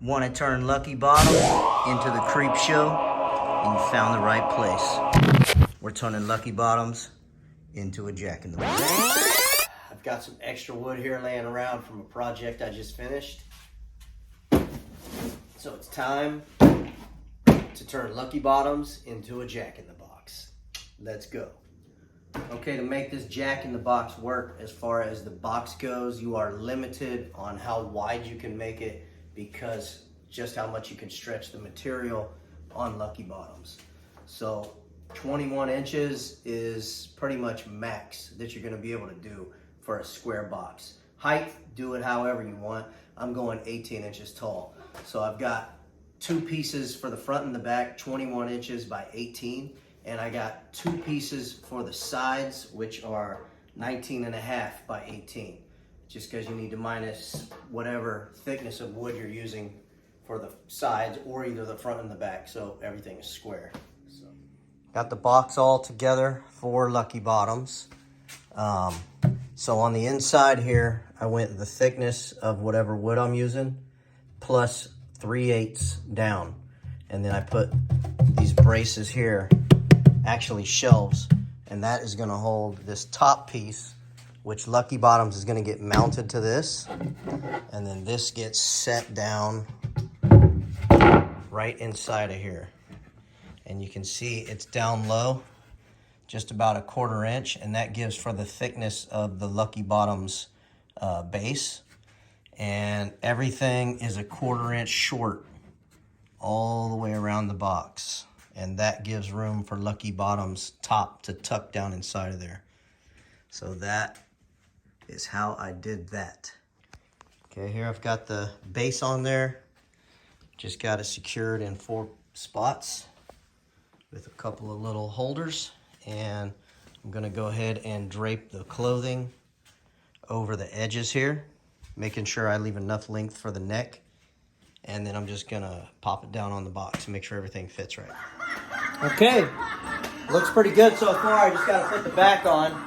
Want to turn Lucky Bottom into the creep show? And you found the right place. We're turning Lucky Bottoms into a Jack in the Box. I've got some extra wood here laying around from a project I just finished. So it's time to turn Lucky Bottoms into a Jack in the Box. Let's go. Okay, to make this Jack in the Box work as far as the box goes, you are limited on how wide you can make it because just how much you can stretch the material on Lucky Bottoms. So 21 inches is pretty much max that you're gonna be able to do for a square box. Height, do it however you want. I'm going 18 inches tall. So I've got two pieces for the front and the back, 21 inches by 18. And I got two pieces for the sides, which are 19 and a half by 18. Just because you need to minus whatever thickness of wood you're using for the sides or either the front and the back, so everything is square. So, got the box all together for Lucky Bottoms. So on the inside here, I went the thickness of whatever wood I'm using plus 3/8 down. And then I put these braces here, actually shelves, and that is going to hold this top piece, which Lucky Bottoms is going to get mounted to this, and then this gets set down right inside of here. And you can see it's down low, just about a 1/4 inch, and that gives for the thickness of the Lucky Bottoms base. And everything is a 1/4 inch short all the way around the box. And that gives room for Lucky Bottom's top to tuck down inside of there. So that is how I did that. Okay, here I've got the base on there. Just got it secured in 4 spots with a couple of little holders. And I'm gonna go ahead and drape the clothing over the edges here, making sure I leave enough length for the neck. And then I'm just gonna pop it down on the box and make sure everything fits right. Okay, looks pretty good so far. I just gotta put the back on.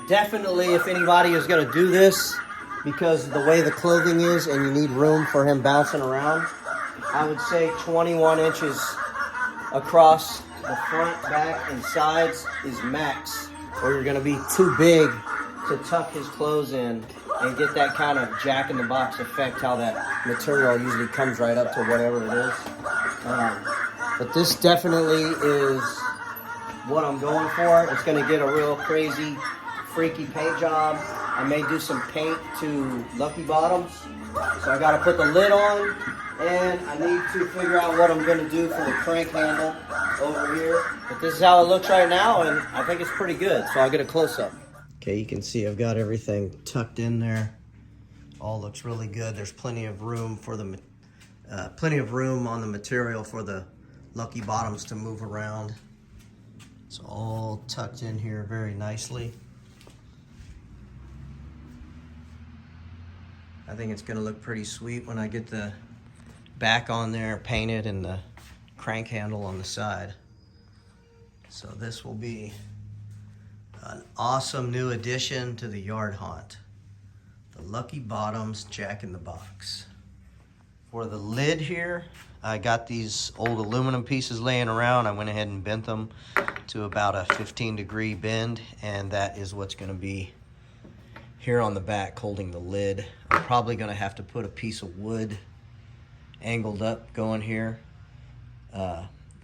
Definitely, if anybody is gonna do this, because of the way the clothing is and you need room for him bouncing around, I would say 21 inches across the front, back, and sides is max, or you're gonna be too big to tuck his clothes in and get that kind of Jack in the Box effect, how that material usually comes right up to whatever it is. But this definitely is what I'm going for. It's gonna get a real crazy, freaky paint job. I may do some paint to Lucky Bottoms. So I gotta put the lid on, and I need to figure out what I'm gonna do for the crank handle over here. But this is how it looks right now, and I think it's pretty good. So I'll get a close-up. Okay, you can see I've got everything tucked in there. All looks really good. There's plenty of room for the plenty of room on the material for the Lucky Bottoms to move around. It's all tucked in here very nicely. I think it's gonna look pretty sweet when I get the back on there painted and the crank handle on the side. So this will be an awesome new addition to the yard haunt. The Lucky Bottoms Jack in the Box. For the lid here, I got these old aluminum pieces laying around. I went ahead and bent them to about a 15-degree bend, and that is what's gonna be here on the back holding the lid. I'm probably gonna have to put a piece of wood angled up going here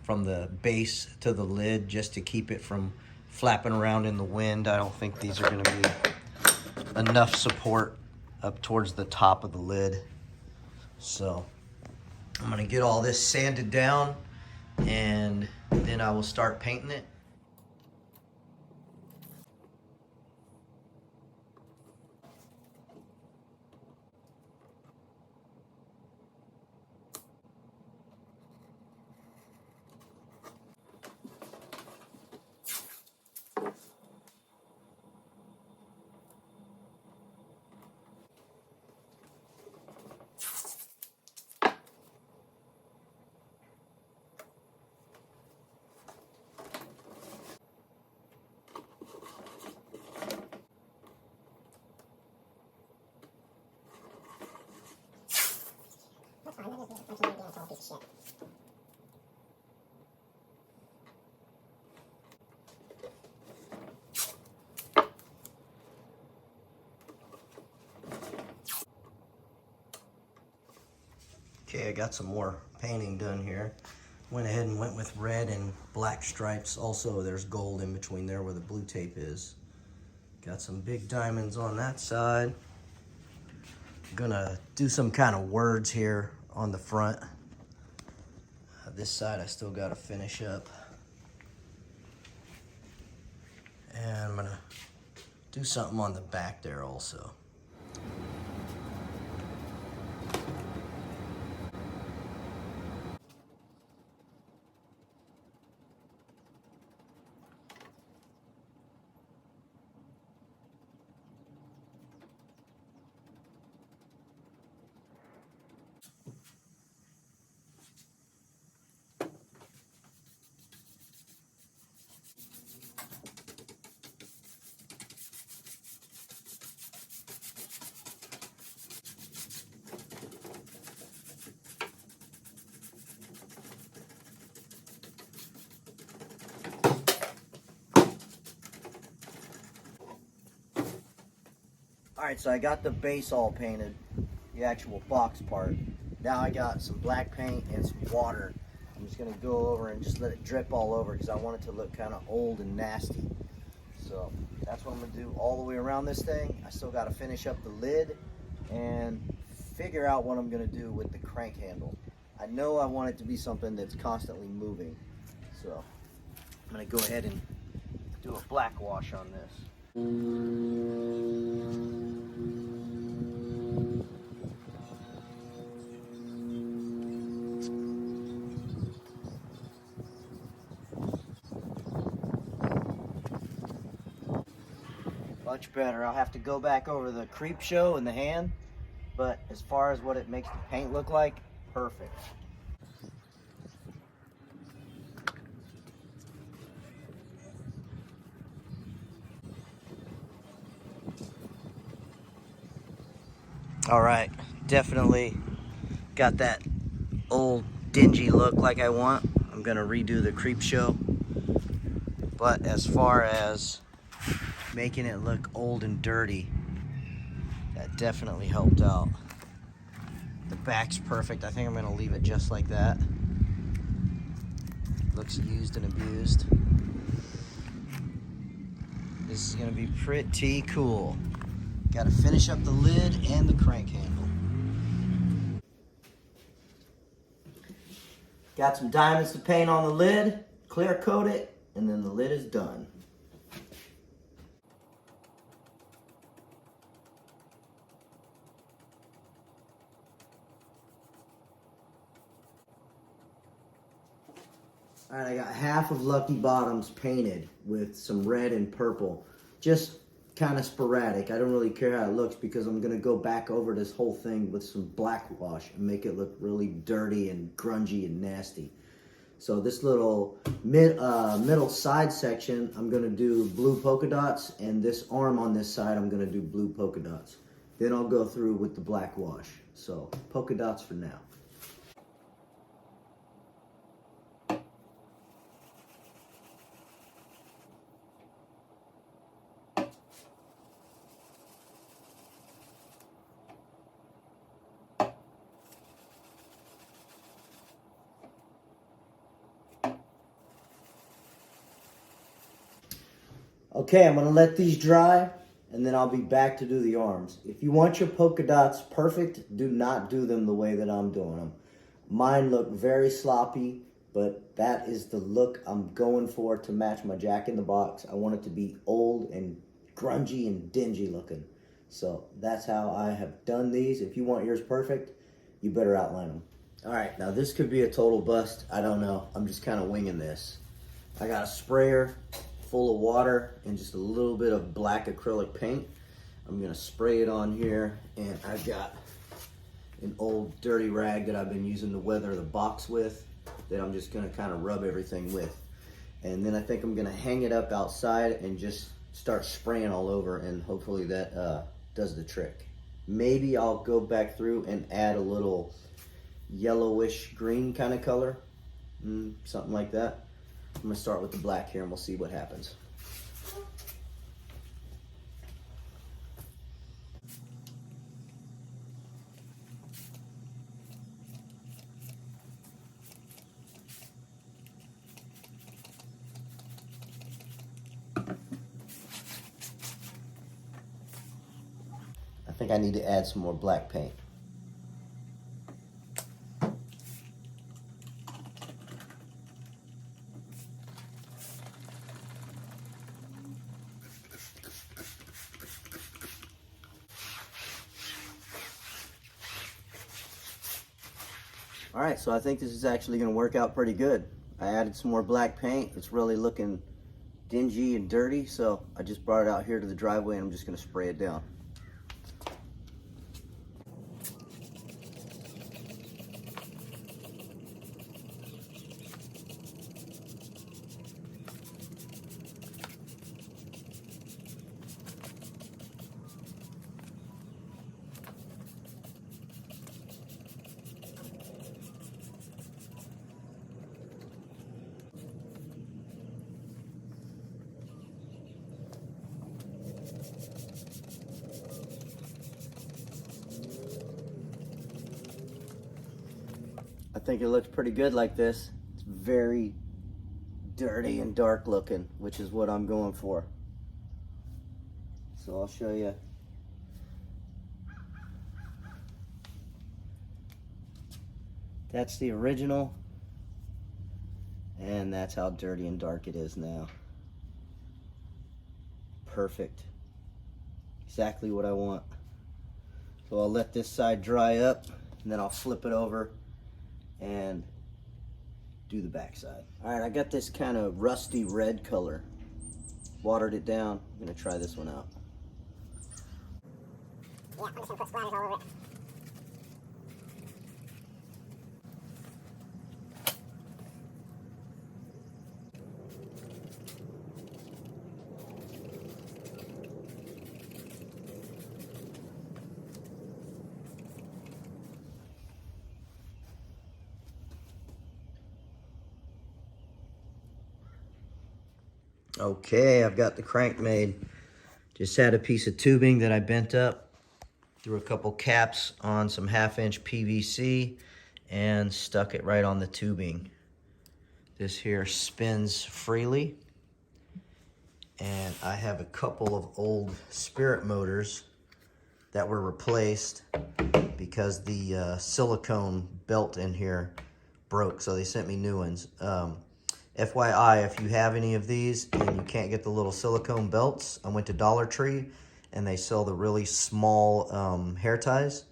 from the base to the lid just to keep it from flapping around in the wind. I don't think these are gonna be enough support up towards the top of the lid. So I'm gonna get all this sanded down and then I will start painting it. Okay, I got some more painting done here. Went ahead and went with red and black stripes. Also, there's gold in between there where the blue tape is. Got some big diamonds on that side. Gonna do some kind of words here on the front. This side I still gotta finish up. And I'm gonna do something on the back there also. Alright, so I got the base all painted, the actual box part. Now I got some black paint and some water. I'm just going to go over and just let it drip all over because I want it to look kind of old and nasty. So that's what I'm going to do all the way around this thing. I still got to finish up the lid and figure out what I'm going to do with the crank handle. I know I want it to be something that's constantly moving. So I'm going to go ahead and do a black wash on this. Much better. I'll have to go back over the creep show in the hand, but as far as what it makes the paint look like, perfect. All right, definitely got that old dingy look like I want. I'm gonna redo the creep show, but as far as making it look old and dirty, that definitely helped out. The back's perfect. I think I'm gonna leave it just like that. Looks used and abused. This is gonna be pretty cool. Gotta finish up the lid and the crank handle. Got some diamonds to paint on the lid, clear coat it, and then the lid is done. All right, I got half of Lucky Bottoms painted with some red and purple. Just kind of sporadic. I don't really care how it looks because I'm going to go back over this whole thing with some black wash and make it look really dirty and grungy and nasty. So this little middle side section, I'm going to do blue polka dots, and this arm on this side, I'm going to do blue polka dots. Then I'll go through with the black wash. So polka dots for now. Okay, I'm going to let these dry, and then I'll be back to do the arms. If you want your polka dots perfect, do not do them the way that I'm doing them. Mine look very sloppy, but that is the look I'm going for to match my Jack in the Box. I want it to be old and grungy and dingy looking. So that's how I have done these. If you want yours perfect, you better outline them. All right, now this could be a total bust. I don't know. I'm just kind of winging this. I got a sprayer full of water and just a little bit of black acrylic paint. I'm gonna spray it on here, and I've got an old dirty rag that I've been using to weather the box with that I'm just gonna kind of rub everything with. And then I think I'm gonna hang it up outside and just start spraying all over, and hopefully that does the trick. Maybe I'll go back through and add a little yellowish green kind of color, something like that. I'm gonna start with the black here and we'll see what happens. I think I need to add some more black paint. All right, so I think this is actually going to work out pretty good. I added some more black paint. It's really looking dingy and dirty, so I just brought it out here to the driveway and I'm just going to spray it down. I think it looks pretty good like this. It's very dirty and dark looking, which is what I'm going for. So I'll show you. That's the original, and that's how dirty and dark it is now. Perfect. Exactly what I want. So I'll let this side dry up, and then I'll flip it over and do the back side. All right, I got this kind of rusty red color. Watered it down. I'm gonna try this one out. Yeah, I'm just gonna put splatters all over it. Okay, I've got the crank made. Just had a piece of tubing that I bent up, threw a couple caps on some 1/2-inch PVC and stuck it right on the tubing. This here spins freely, and I have a couple of old Spirit motors that were replaced because the silicone belt in here broke, so they sent me new ones. FYI, if you have any of these and you can't get the little silicone belts, I went to Dollar Tree and they sell the really small hair ties.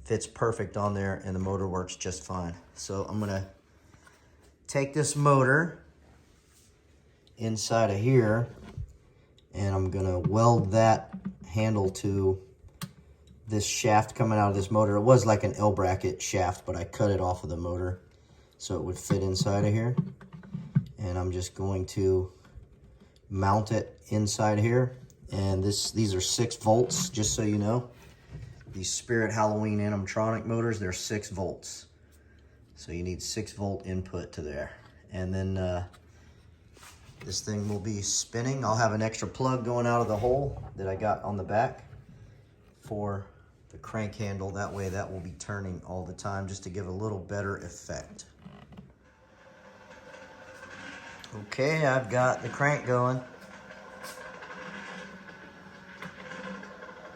Fits perfect on there and the motor works just fine. So I'm gonna take this motor inside of here and I'm gonna weld that handle to this shaft coming out of this motor. It was like an L bracket shaft, but I cut it off of the motor so it would fit inside of here. And I'm just going to mount it inside here. And these are 6 volts, just so you know. These Spirit Halloween animatronic motors, they're 6 volts. So you need 6 volt input to there. And then this thing will be spinning. I'll have an extra plug going out of the hole that I got on the back for the crank handle. That way that will be turning all the time just to give a little better effect. Okay, I've got the crank going.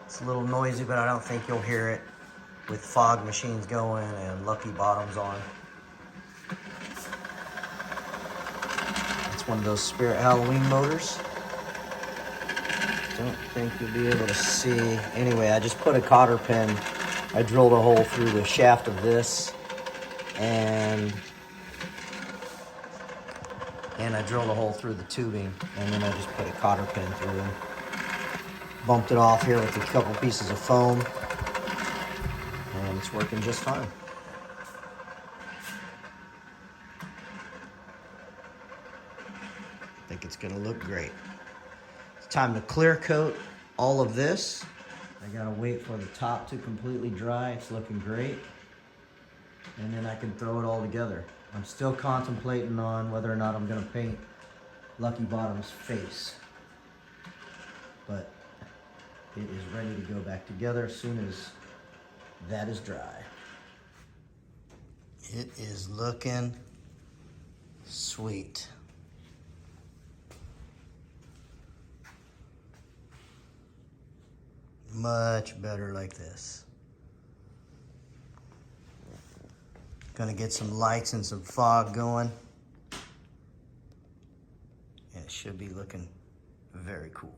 It's a little noisy, but I don't think you'll hear it with fog machines going and lucky bottoms on. It's one of those Spirit Halloween motors. Don't think you'll be able to see. Anyway, I just put a cotter pin. I drilled a hole through the shaft of this and I drilled a hole through the tubing, and then I just put a cotter pin through and bumped it off here with a couple pieces of foam, and it's working just fine. I think it's gonna look great. It's time to clear coat all of this. I gotta wait for the top to completely dry. It's looking great. and then I can throw it all together. I'm still contemplating on whether or not I'm gonna paint Lucky Bottom's face, but it is ready to go back together as soon as that is dry. It is looking sweet. Much better like this. Gonna get some lights and some fog going. And it should be looking very cool.